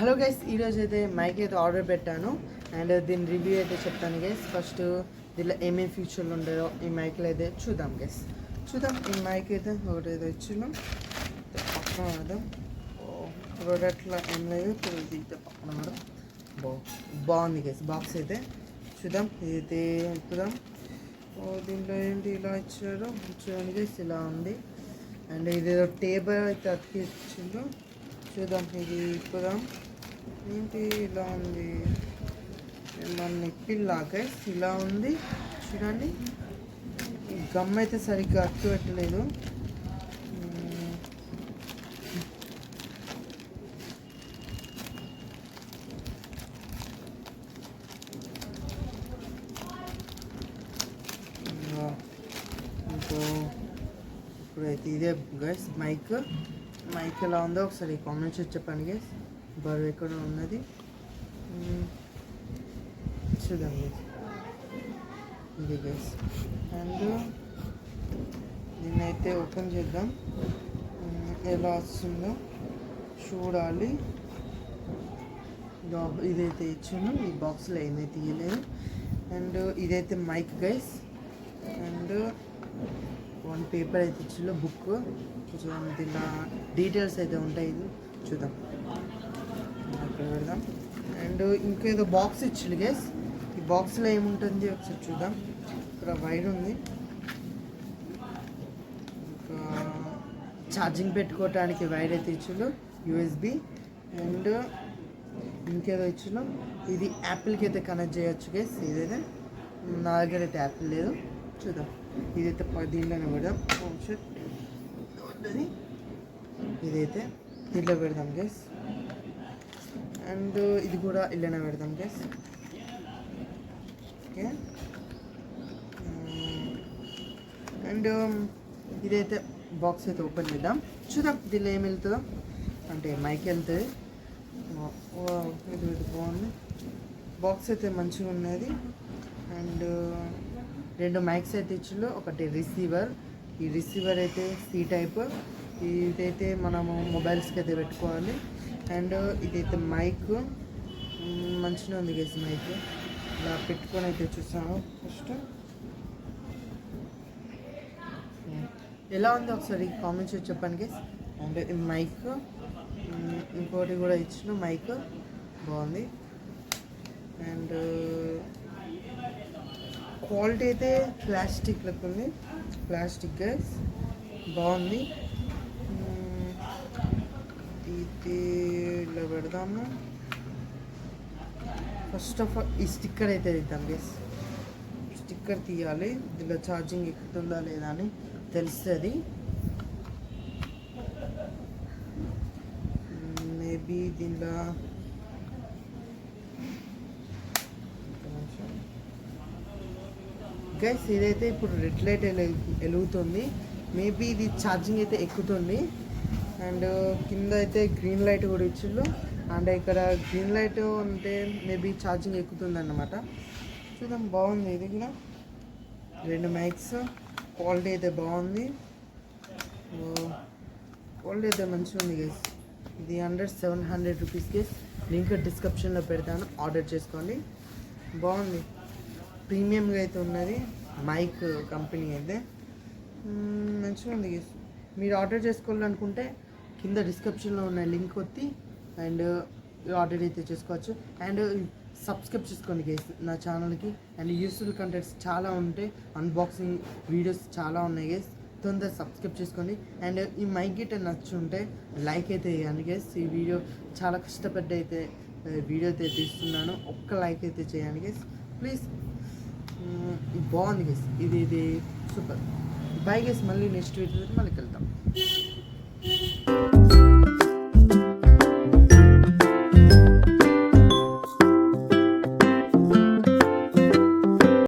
Hello guys, ఈరోజు అయితే mic అయితే ఆర్డర్ పెట్టాను అండ్ దీని రివ్యూ అయితే చెప్తాను గైస్. ఫస్ట్ దీనిలో ఏమేమి ఫీచర్లు ఉంటాయో ఈ మైక్లో అయితే చూద్దాం గైస్. చూద్దాం ఈ మైక్ అయితే ఒకటి అయితే ఇచ్చినాం పక్కన పడదాం. ప్రోడక్ట్లో ఏం లేదు, అయితే పక్కన పడదాం. బాగుంది గైస్ బాక్స్ అయితే. చూద్దాం ఇదైతే ఇప్పుదాం. దీంట్లో ఏంటి ఇలా ఇచ్చారో చూడండి గైస్, ఇలా ఉంది. అండ్ ఇదేదో టేబుల్ అయితే అతికి ఇచ్చిందో చూద్దాం. ఇది ఇప్పుదాం. ఏంటి ఇలా ఉంది, మన నిప్పిల్లాగా ఇలా ఉంది చూడండి. ఈ గమ్ అయితే సరిగ్గా అట్టు పెట్టలేదు. ఇప్పుడైతే ఇదే గైస్ మైక్ ఎలా ఉందో ఒకసారి కామెంట్ చేసి చెప్పండి గైస్. బరువు ఎక్కడ ఉన్నది చూద్దాం గైస్. ఇది గైస్ అండ్ దీన్ని అయితే ఓపెన్ చేద్దాం. ఎలా వస్తుందో చూడాలి. ఇదైతే ఇచ్చాను, ఈ బాక్స్లో ఏమైతే తీయలేదు. అండ్ ఇదైతే mike guys. And one paper అయితే ఇచ్చిండు, బుక్ చూద్దాం. దీంట్లో డీటెయిల్స్ అయితే ఉంటాయి, చూద్దాం అక్కడ పెడదాం. అండ్ ఇంకేదో బాక్స్ ఇచ్చిండు గైస్. ఈ బాక్స్లో ఏముంటుంది ఒకసారి చూద్దాం. ఇక్కడ వైర్ ఉంది, ఇంకా ఛార్జింగ్ పెట్టుకోవటానికి వైర్ అయితే ఇచ్చిండు, యూఎస్బి. అండ్ ఇంకేదో ఇచ్చిండు, ఇది యాపిల్కి అయితే కనెక్ట్ చేయొచ్చు గైస్. ఇదైతే నా దగ్గర అయితే యాపిల్ లేదు, చూద్దాం. ఇదైతే దీంట్లోనే పెడదాం. ఇదైతే దీంట్లో పెడదాం గైస్. అండ్ ఇది కూడా ఇల్లునే పెడదాం గైస్. ఓకే. అండ్ ఇదైతే బాక్స్ అయితే ఓపెన్ చేద్దాం, చూద్దాం దీనిలో ఏమి వెళ్తుందో. అంటే మైక్ వెళ్తుంది. ఇది బాగుంది, బాక్స్ అయితే మంచిగా ఉన్నది. అండ్ రెండు మైక్స్ అయితే ఇచ్చిండు, ఒకటి రిసీవర్. ఈ రిసీవర్ అయితే సి టైప్, ఇదైతే మనము మొబైల్స్కి అయితే పెట్టుకోవాలి. అండ్ ఇదైతే మైక్ మంచిగా ఉంది గేస్. మైక్ ఇలా పెట్టుకొని అయితే చూసాను. ఫస్ట్ ఎలా ఉందో ఒకసారి కామెంట్స్ చెప్పండి గేస్. అండ్ ఈ మైక్ ఇంకోటి కూడా ఇచ్చిన మైక్ బాగుంది. అండ్ క్వాలిటీ అయితే ప్లాస్టిక్ లెక్క ఉంది, ప్లాస్టిక్ గైస్ బాగుంది. ఇది ఇలా పెడదాము. ఫస్ట్ ఆఫ్ ఆల్ ఈ స్టిక్కర్ అయితే తీద్దాం గైస్. స్టిక్కర్ తీయాలి, దీనిలో ఛార్జింగ్ ఎక్కుతుందా లేదా అని తెలుస్తుంది. మేబీ దీనిలో గైస్ ఇదైతే ఇప్పుడు రెడ్ లైట్ వెలుగుతుంది, మేబీ ఇది ఛార్జింగ్ అయితే ఎక్కుతుంది. అండ్ కింద అయితే గ్రీన్ లైట్ కూడా ఇచ్చిళ్ళు. అండ్ ఇక్కడ గ్రీన్ లైట్ అంటే మేబీ ఛార్జింగ్ ఎక్కుతుంది అన్నమాట. చూద్దాం, బాగుంది ఇది కూడా. రెండు మైక్స్, క్వాలిటీ అయితే బాగుంది, క్వాలిటీ అయితే మంచిగా ఉంది గైస్. ఇది 700 రూపీస్ గైస్. లింక్ డిస్క్రిప్షన్లో పెడతాను, ఆర్డర్ చేసుకోండి. బాగుంది, ప్రీమియంగా అయితే ఉన్నది మైక్ కంపెనీ అయితే. మంచిగా ఉంది గైస్. మీరు ఆర్డర్ చేసుకోవాలనుకుంటే కింద డిస్క్రిప్షన్లో ఉన్న లింక్ కొట్టి అండ్ ఆర్డర్ అయితే చేసుకోవచ్చు. అండ్ సబ్స్క్రైబ్ చేసుకోండి గైస్ నా ఛానల్కి. అండ్ యూస్ఫుల్ కంటెంట్స్ చాలా ఉంటాయి, అన్బాక్సింగ్ వీడియోస్ చాలా ఉన్నాయి గైస్. తొందరగా సబ్స్క్రైబ్ చేసుకోండి. అండ్ ఈ మైక్ గిట్ట నచ్చుంటే లైక్ అయితే చేయండి గైస్. ఈ వీడియో చాలా కష్టపడి అయితే వీడియో అయితే తీస్తున్నాను, ఒక్క లైక్ అయితే చేయండి గైస్ ప్లీజ్. బాగుంది గైస్, ఇది సూపర్. బై గైస్, మళ్ళీ నెక్స్ట్ వీడియో మళ్ళీ వెళ్తాం.